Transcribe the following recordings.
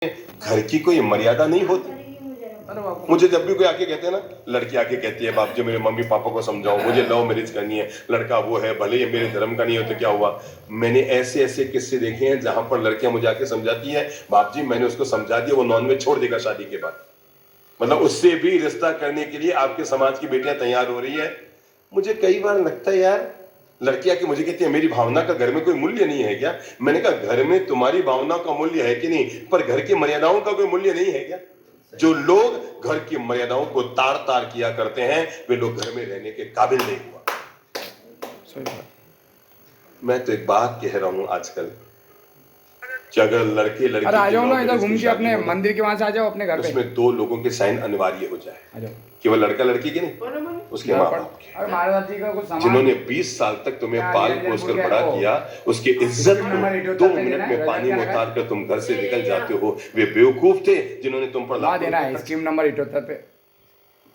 घर की कोई मर्यादा नहीं होती। मुझे जब भी कोई आके कहते हैं ना, लड़की आके कहती है बाप जी मेरे मम्मी पापा को समझाओ, मुझे लव मैरिज करनी है, लड़का वो है, भले ये मेरे धर्म का नहीं हो तो क्या हुआ। मैंने ऐसे ऐसे किस्से देखे हैं जहां पर लड़कियां मुझे आके समझाती है बाप जी मैंने उसको समझा दिया, वो नॉनवेज छोड़ देगा शादी के बाद। मतलब उससे भी रिश्ता करने के लिए आपके समाज की बेटियां तैयार हो रही है। मुझे कई बार लगता है यार, लड़कियां की मुझे कहती है मेरी भावना का घर में कोई मूल्य नहीं है क्या। मैंने कहा घर में तुम्हारी भावना का मूल्य है कि नहीं, पर घर की मर्यादाओं का कोई मूल्य नहीं है क्या। जो लोग घर की मर्यादाओं को तार तार किया करते हैं वे लोग घर में रहने के काबिल नहीं हुआ। मैं तो एक बात कह रहा हूं आजकल कि अगर लड़के लड़की अरे आ जाओ ना इधर घूम के अपने मंदिर के वहां से आ जाओ अपने घर पे। उसमें 2 लोगों के साइन अनिवार्य हो जाए, केवल लड़का लड़की के नहीं, उसके माँ बाप के, जिन्होंने 20 साल तक तुम्हें पाल पोस कर बड़ा किया, उसकी इज्जत को 2 मिनट में पानी में उतार कर तुम घर से निकल जाते हो। वे बेवकूफ थे जिन्होंने तुम पर ला देना है स्कीम नंबर 78 पे।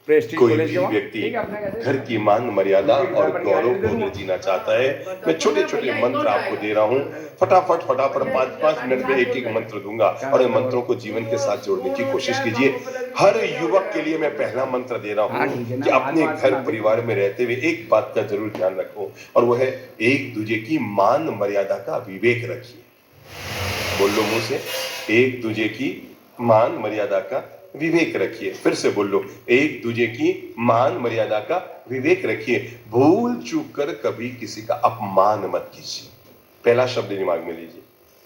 कोई भी व्यक्ति घर की मान मर्यादा और गौरव को जीना चाहता है। मैं छोटे छोटे मंत्र आपको दे रहा हूं, फटाफट 5-5 मिनट में एक मंत्र दूंगा और इन मंत्रों को जीवन के साथ जोड़ने की कोशिश कीजिए। हर युवक के लिए मैं पहला मंत्र दे रहा हूं कि अपने घर परिवार में रहते हुए एक बात का जरूर ध्यान रखो, और वो है एक दूसरे की मान मर्यादा का विवेक रखिए। बोल लो मुंह से, एक दूसरे की मान मर्यादा का विवेक रखिए। फिर से बोल लो, एक दूसरे की मान मर्यादा का विवेक रखिए। भूल चूक कर कभी किसी का अपमान मत कीजिए। पहला शब्द दिमाग में लीजिए।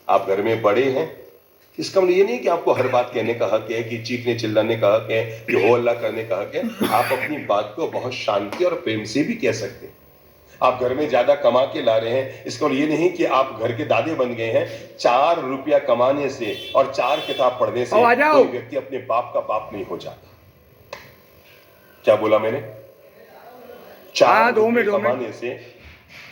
आप घर में बड़े हैं, इसका मतलब ये नहीं कि आपको हर बात कहने का हक है, कि चीखने चिल्लाने का हक है, कि हो हल्ला करने का हक है। आप अपनी बात को बहुत शांति और प्रेम से भी कह सकते हैं। आप घर में ज्यादा कमा के ला रहे हैं, इसका मतलब ये नहीं कि आप घर के दादे बन गए हैं। 4 रुपया कमाने से और 4 किताब पढ़ने से कोई व्यक्ति अपने बाप का बाप नहीं हो जाता। क्या बोला मैंने? 4 रुपये कमाने से,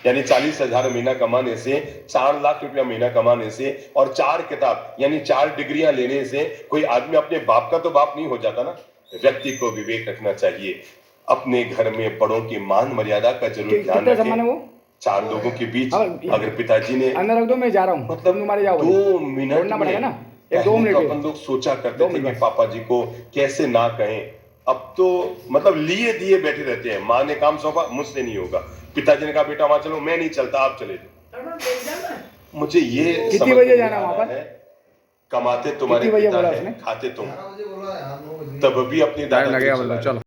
यानी 40,000 महीना कमाने से, 4 लाख रुपया महीना कमाने से और 4 किताब यानी 4 डिग्रियां लेने से कोई आदमी अपने बाप का तो बाप नहीं हो जाता ना। व्यक्ति को विवेक रखना चाहिए। अपने घर में बड़ों की मान मर्यादा का जरूर ध्यान रखें। 4 लोगों के बीच अगर पिताजी ने अंदर रख दो, मैं जा रहा हूँ, मतलब 2 मिनट पड़ेगा ना, एक 2 मिनट अपन लोग सोचा करते थे कि पापा जी को कैसे ना कहें। अब तो मतलब लिए दिए बैठे रहते हैं। माँ ने काम सौंपा, मुझसे नहीं होगा। पिताजी ने कहा बेटा वहां चलो, मैं नहीं चलता, आप चले जाओ। मुझे ये कितनी बजे जाना वहां पर? कमाते तुम्हारे पिता हैं, खाते तुम, तब भी अपनी दादा